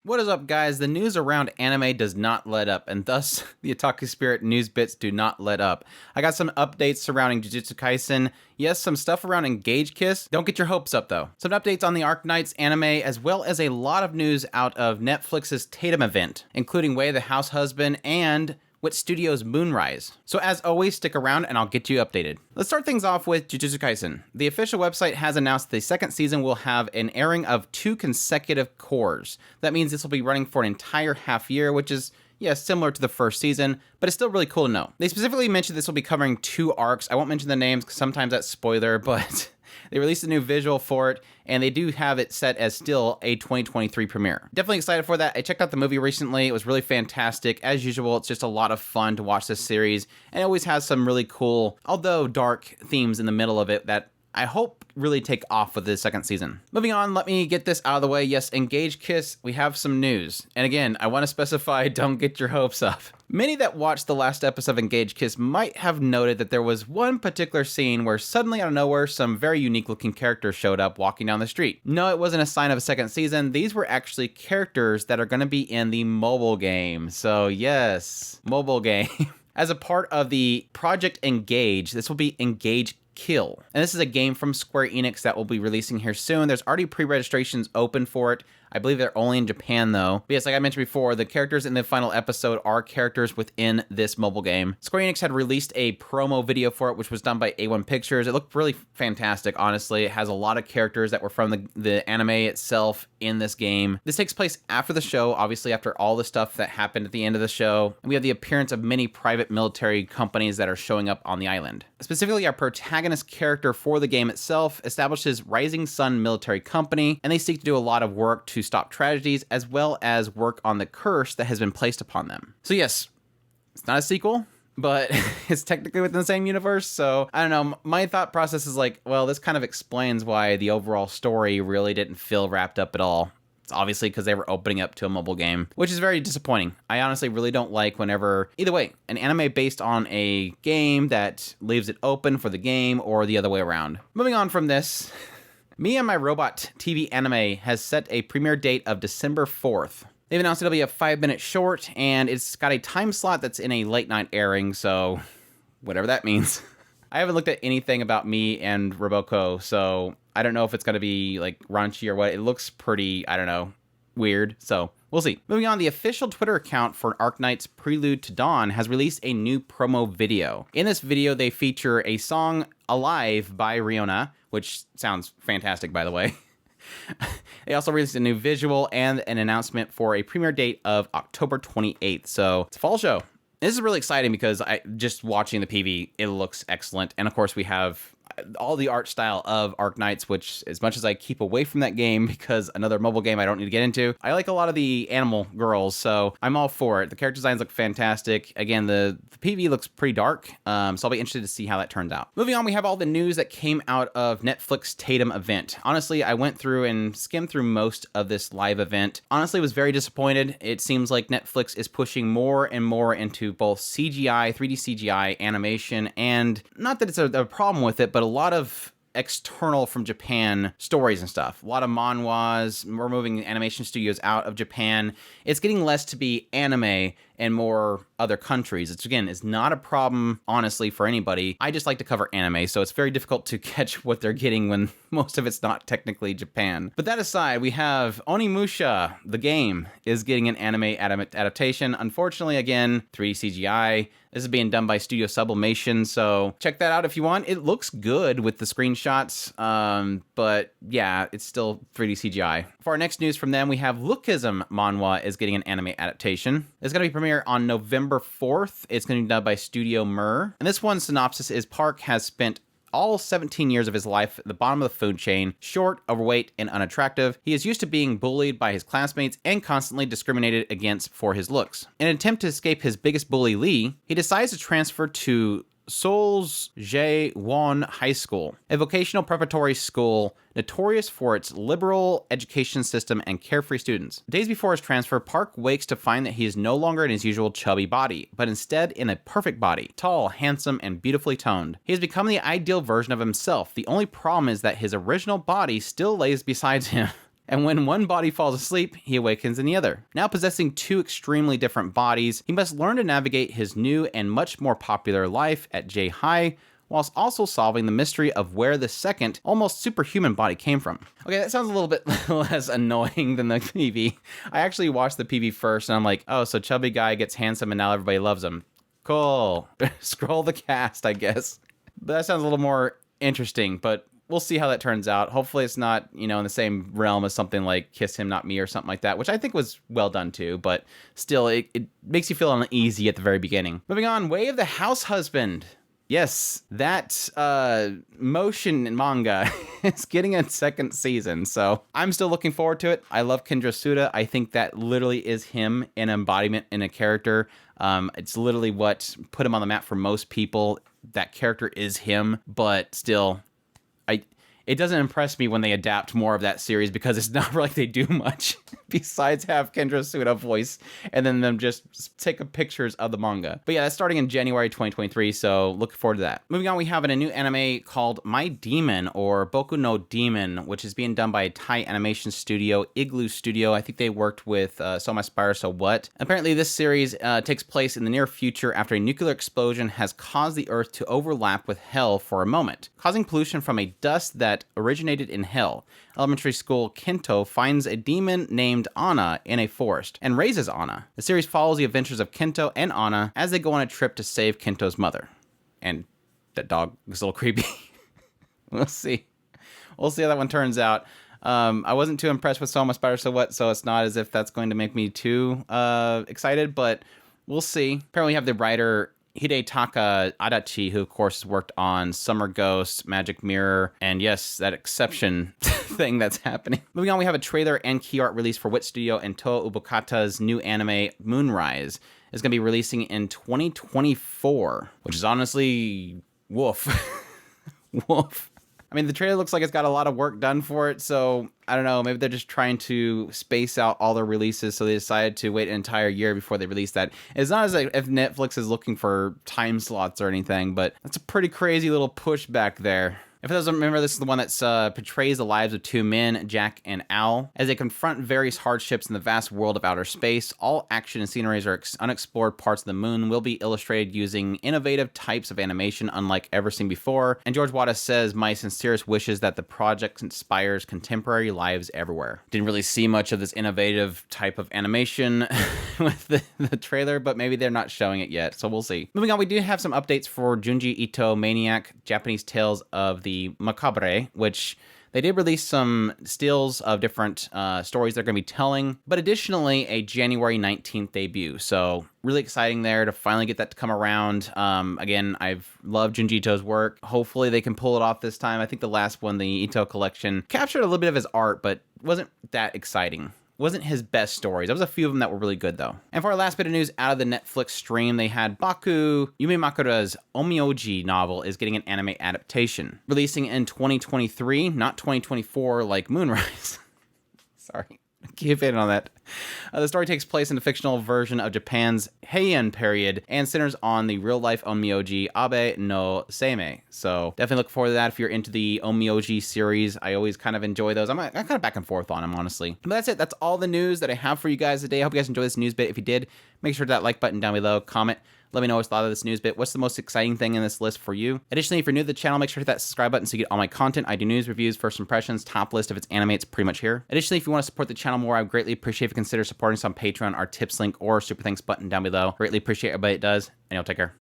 What is up, guys? The news around anime does not let up, and thus the Otaku Spirit news bits do not let up. I got some updates surrounding Jujutsu Kaisen. Yes, some stuff around Engage Kiss. Don't get your hopes up, though. Some updates on the Arknights anime, as well as a lot of news out of Netflix's Tatum event, including Way the House Husband and Wit Studios' Moonrise. So as always, stick around and I'll get you updated. Let's start things off with Jujutsu Kaisen. The official website has announced the second season will have an airing of 2 consecutive cours. That means this will be running for an entire half year, which is, yeah, similar to the first season, but it's still really cool to know. They specifically mentioned this will be covering 2 arcs. I won't mention the names because sometimes that's spoiler, but they released a new visual for it, and they do have it set as still a 2023 premiere. Definitely excited for that. I checked out the movie recently. It was really fantastic. As usual, it's just a lot of fun to watch this series, and it always has some really cool, although dark, themes in the middle of it that I hope really take off with the second season. Moving on, let me get this out of the way. Yes, Engage Kiss, we have some news. And again, I want to specify, don't get your hopes up. Many that watched the last episode of Engage Kiss might have noted that there was one particular scene where suddenly out of nowhere, some very unique looking characters showed up walking down the street. No, it wasn't a sign of a second season. These were actually characters that are going to be in the mobile game. So yes, mobile game. As a part of the Project Engage, this will be Engage Kill. And this is a game from Square Enix that will be releasing here soon. There's already pre-registrations open for it. I believe they're only in Japan, though. But yes, like I mentioned before, the characters in the final episode are characters within this mobile game. Square Enix had released a promo video for it, which was done by A1 Pictures. It looked really fantastic, honestly. It has a lot of characters that were from the anime itself in this game. This takes place after the show, obviously after all the stuff that happened at the end of the show. And we have the appearance of many private military companies that are showing up on the island. Specifically, our protagonist character for the game itself establishes Rising Sun Military Company, and they seek to do a lot of work to stop tragedies, as well as work on the curse that has been placed upon them. So yes, it's not a sequel, but it's technically within the same universe, so I don't know. My thought process is like, well, this kind of explains why the overall story really didn't feel wrapped up at all. It's obviously because they were opening up to a mobile game, which is very disappointing. I honestly really don't like whenever, either way, an anime based on a game that leaves it open for the game or the other way around. Moving on from this, Me and My Robot TV anime has set a premiere date of December 4th. They've announced it'll be a 5-minute short, and it's got a time slot that's in a late night airing, so whatever that means. I haven't looked at anything about Me and Roboco, so I don't know if it's going to be like raunchy or what. It looks pretty, I don't know, weird, so we'll see. Moving on, the official Twitter account for Arknights Prelude to Dawn has released a new promo video. In this video, they feature a song, Alive by Riona, which sounds fantastic, by the way. They also released a new visual and an announcement for a premiere date of October 28th, so it's a fall show. This is really exciting because just watching the PV, it looks excellent. And of course, we have all the art style of Arknights, which as much as I keep away from that game because another mobile game I don't need to get into, I like a lot of the animal girls, so I'm all for it. The character designs look fantastic. Again, the PV looks pretty dark, so I'll be interested to see how that turns out. Moving on, we have all the news that came out of Netflix Tatum event. Honestly, I went through and skimmed through most of this live event. Honestly, was very disappointed. It seems like Netflix is pushing more and more into both CGI, 3D CGI, animation, and not that it's a problem with it, but a lot of external from Japan stories and stuff. A lot of manhwas. We're moving animation studios out of Japan. It's getting less to be anime and more other countries. It's, again, it's not a problem, honestly, for anybody. I just like to cover anime, so it's very difficult to catch what they're getting when most of it's not technically Japan. But that aside, we have Onimusha, the game, is getting an anime adaptation. Unfortunately, again, 3D CGI. This is being done by Studio Sublimation, so check that out if you want. It looks good with the screenshots, but yeah, it's still 3D CGI. For our next news from them, we have Lookism Manwa is getting an anime adaptation. It's going to be premiere on November 4th. It's going to be done by Studio Mer. And this one's synopsis is Park has spent all 17 years of his life at the bottom of the food chain, short, overweight, and unattractive. He is used to being bullied by his classmates and constantly discriminated against for his looks. In an attempt to escape his biggest bully, Lee, he decides to transfer to Seoul's Jaewon High School, a vocational preparatory school notorious for its liberal education system and carefree students. Days before his transfer, Park wakes to find that he is no longer in his usual chubby body, but instead in a perfect body, tall, handsome, and beautifully toned. He has become the ideal version of himself. The only problem is that his original body still lays beside him. And when one body falls asleep, he awakens in the other. Now possessing two extremely different bodies, he must learn to navigate his new and much more popular life at J High, whilst also solving the mystery of where the second, almost superhuman body came from. Okay, that sounds a little bit less annoying than the PV. I actually watched the PV first, and I'm like, oh, so chubby guy gets handsome and now everybody loves him. Cool. Scroll the cast, I guess. But that sounds a little more interesting, but we'll see how that turns out. Hopefully it's not, in the same realm as something like Kiss Him, Not Me or something like that, which I think was well done too, but still, it makes you feel uneasy at the very beginning. Moving on, Way of the House Husband. Yes, that motion manga is getting a second season, so I'm still looking forward to it. I love Kendra Suda. I think that literally is him, an embodiment in a character. It's literally what put him on the map for most people. That character is him, but still, it doesn't impress me when they adapt more of that series because it's not like they do much besides have Kendra Suda voice and then them just take pictures of the manga. But yeah, that's starting in January 2023, so looking forward to that. Moving on, we have a new anime called My Demon, or Boku no Demon, which is being done by Thai animation studio Igloo Studio. I think they worked with So My Spire So What. Apparently this series takes place in the near future after a nuclear explosion has caused the Earth to overlap with Hell for a moment, causing pollution from a dust that originated in Hell. Elementary school Kento finds a demon named Anna in a forest and raises Anna. The series follows the adventures of Kento and Anna as they go on a trip to save Kento's mother. And that dog is a little creepy. We'll see. We'll see how that one turns out. I wasn't too impressed with So My Spider So What, so it's not as if that's going to make me too excited, but we'll see. Apparently we have the writer Hidetaka Adachi, who of course worked on Summer Ghost, Magic Mirror, and yes, that exception thing that's happening. Moving on, we have a trailer and key art release for Wit Studio and Toa Ubukata's new anime, Moonrise. It's going to be releasing in 2024, which is honestly, woof. Woof. I mean, the trailer looks like it's got a lot of work done for it, so I don't know, maybe they're just trying to space out all their releases, so they decided to wait an entire year before they release that. It's not as if Netflix is looking for time slots or anything, but that's a pretty crazy little pushback there. If it doesn't remember, this is the one that portrays the lives of two men, Jack and Al, as they confront various hardships in the vast world of outer space. All action and sceneries are unexplored parts of the moon will be illustrated using innovative types of animation unlike ever seen before. And George Wada says, my sincerest wishes that the project inspires contemporary lives everywhere. Didn't really see much of this innovative type of animation with the trailer, but maybe they're not showing it yet, so we'll see. Moving on, we do have some updates for Junji Ito Maniac, Japanese Tales of the Macabre, which they did release some stills of different stories they're going to be telling, but additionally a January 19th debut. So really exciting there to finally get that to come around. Again, I've loved Junji Ito's work. Hopefully they can pull it off this time. I think the last one, the Ito collection, captured a little bit of his art, but wasn't that exciting. Wasn't his best stories. There was a few of them that were really good, though. And for our last bit of news out of the Netflix stream, they had Baku Yume Makura's Omyoji novel is getting an anime adaptation, releasing in 2023, not 2024 like Moonrise. Sorry. Keep in on that. The story takes place in the fictional version of Japan's Heian period and centers on the real-life onmyoji Abe no Seimei. So definitely look forward to that if you're into the onmyoji series. I always kind of enjoy those. I'm kind of back and forth on them, honestly. But that's it. That's all the news that I have for you guys today. I hope you guys enjoyed this news bit. If you did, make sure to hit that like button down below, comment. Let me know what's thought of this news bit. What's the most exciting thing in this list for you? Additionally, if you're new to the channel, make sure to hit that subscribe button so you get all my content. I do news, reviews, first impressions, top list. If it's anime, it's pretty much here. Additionally, if you want to support the channel more, I would greatly appreciate if you consider supporting us on Patreon, our tips link, or super thanks button down below. Greatly appreciate everybody that does, and y'all take care.